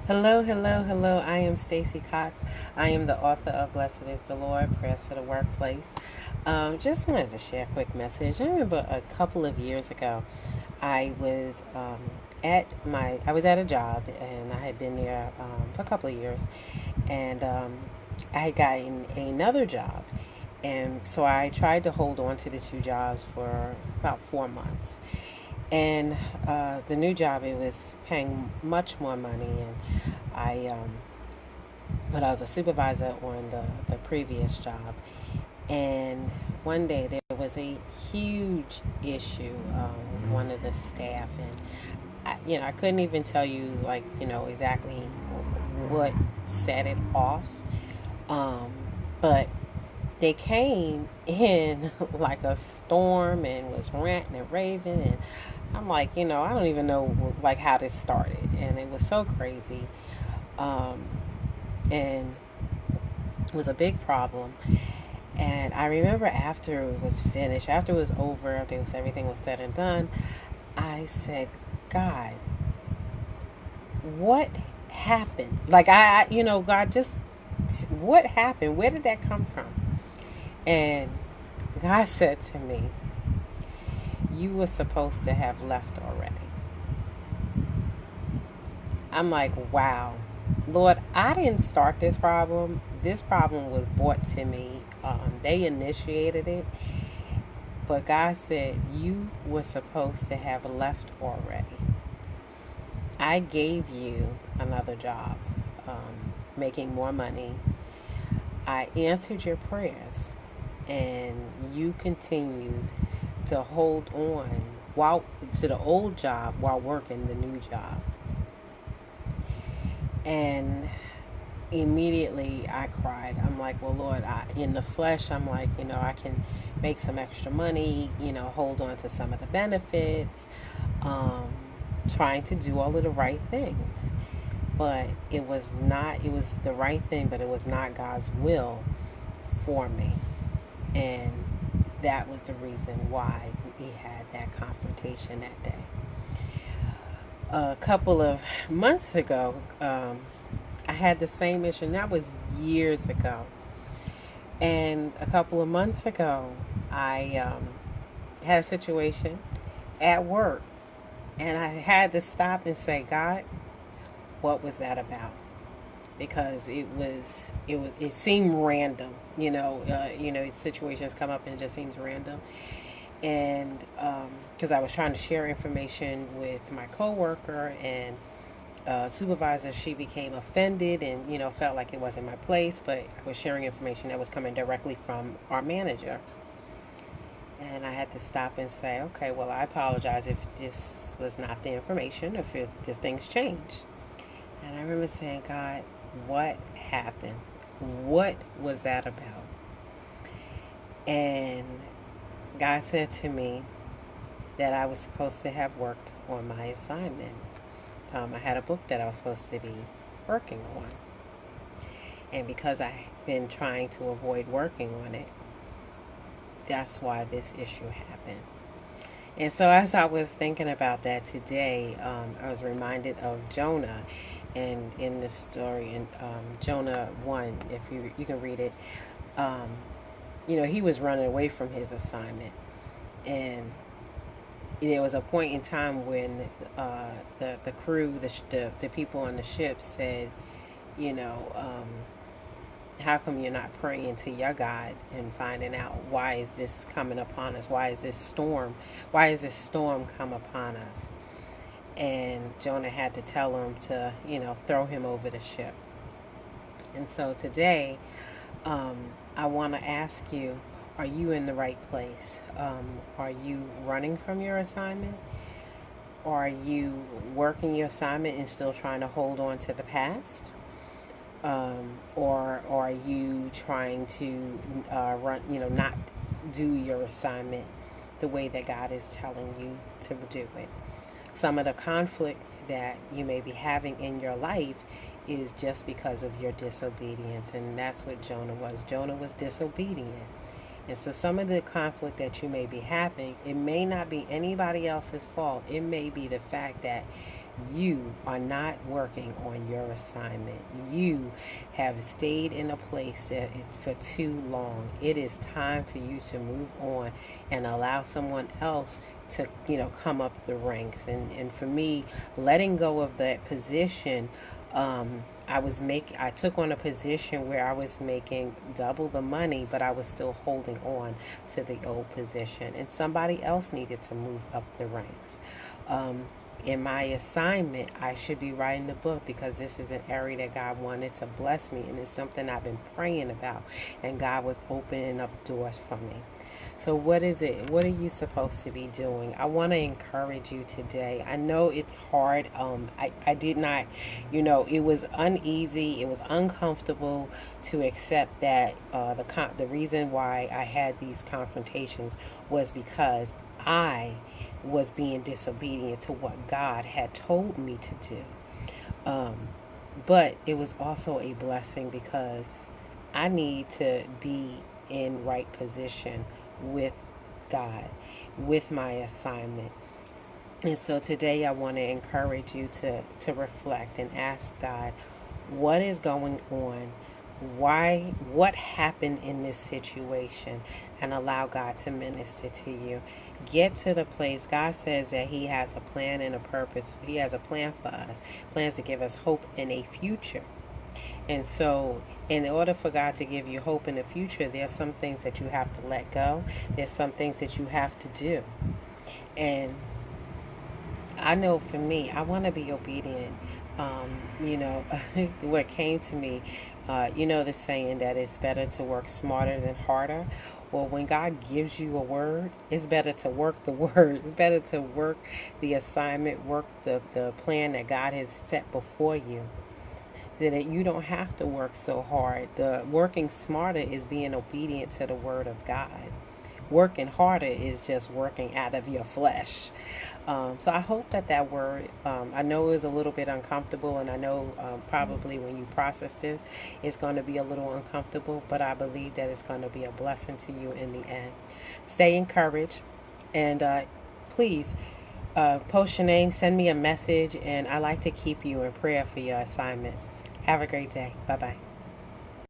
Hello, hello, hello. I am Stacy Cox. I am the author of Blessed is the Lord, Prayers for the Workplace. Just wanted to share a quick message. I remember a couple of years ago, I was I was at a job, and I had been there for a couple of years, and I had gotten another job, and so I tried to hold on to the two jobs for about 4 months. And the new job, it was paying much more money, and I but I was a supervisor on the previous job. And one day there was a huge issue with one of the staff, and I couldn't even tell you, like, exactly what set it off. Um, but they came in like a storm and was ranting and raving, and I'm like, I don't even know like how this started, and it was so crazy. Um, and it was a big problem. And I remember after it was finished, after it was over, everything was said and done, I said, God, what happened? Like, God, just what happened? Where did that come from? And God said to me, you were supposed to have left already. I'm like, wow. Lord, I didn't start this problem. This problem was brought to me. They initiated it. But God said, you were supposed to have left already. I gave you another job, making more money. I answered your prayers, and you continued to hold on to the old job while working the new job. And immediately I cried. I'm like, well, Lord, in the flesh, I'm like, I can make some extra money, hold on to some of the benefits, trying to do all of the right things. But it was the right thing, but it was not God's will for me. And that was the reason why we had that confrontation that day. A couple of months ago, I had the same issue, and that was years ago. And a couple of months ago, I had a situation at work, and I had to stop and say, God, what was that about? Because it seemed random. Situations come up and it just seems random. And because I was trying to share information with my coworker, and supervisor, she became offended and felt like it wasn't my place, but I was sharing information that was coming directly from our manager. And I had to stop and say, okay, well, I apologize if this was not the information, if things changed. And I remember saying, God, what happened? What was that about? And God said to me that I was supposed to have worked on my assignment. I had a book that I was supposed to be working on. And because I've been trying to avoid working on it, that's why this issue happened. And so as I was thinking about that today, I was reminded of Jonah. And in this story, in Jonah 1, if you can read it, he was running away from his assignment. And there was a point in time when the crew, the people on the ship said, how come you're not praying to your God and finding out why is this coming upon us? Why is this storm come upon us? And Jonah had to tell them to, throw him over the ship. And so today, I want to ask you, are you in the right place? Are you running from your assignment? Or are you working your assignment and still trying to hold on to the past? Or are you trying to not do your assignment the way that God is telling you to do it? Some of the conflict that you may be having in your life is just because of your disobedience, and that's what Jonah was. Jonah was disobedient. And so some of the conflict that you may be having, it may not be anybody else's fault. It may be the fact that You are not working on your assignment. You have stayed in a place for too long. It is time for you to move on and allow someone else to, come up the ranks. And for me, letting go of that position, I took on a position where I was making double the money, but I was still holding on to the old position, and somebody else needed to move up the ranks. In my assignment, I should be writing the book because this is an area that God wanted to bless me, and it's something I've been praying about, and God was opening up doors for me. So what is it? What are you supposed to be doing? I want to encourage you today. I know it's hard. I did not, it was uneasy. It was uncomfortable to accept that the reason why I had these confrontations was because I was being disobedient to what God had told me to do. But it was also a blessing because I need to be in right position with God, with my assignment. And so today I want to encourage you to reflect and ask God, what is going on? What happened in this situation? And allow God to minister to you. Get to the place. God says that He has a plan and a purpose. He has a plan for us, plans to give us hope in a future. And so, in order for God to give you hope in the future, there's some things that you have to let go. There's some things that you have to do. And I know for me, I want to be obedient. What came to me, the saying that it's better to work smarter than harder. Well, when God gives you a word, it's better to work the word. It's better to work the assignment, work the plan that God has set before you. That you don't have to work so hard. The working smarter is being obedient to the word of God. Working harder is just working out of your flesh. So I hope that word, I know is a little bit uncomfortable, and I know probably when you process this, it's going to be a little uncomfortable, but I believe that it's going to be a blessing to you in the end. Stay encouraged, and please post your name, send me a message, and I like to keep you in prayer for your assignment. Have a great day. Bye-bye.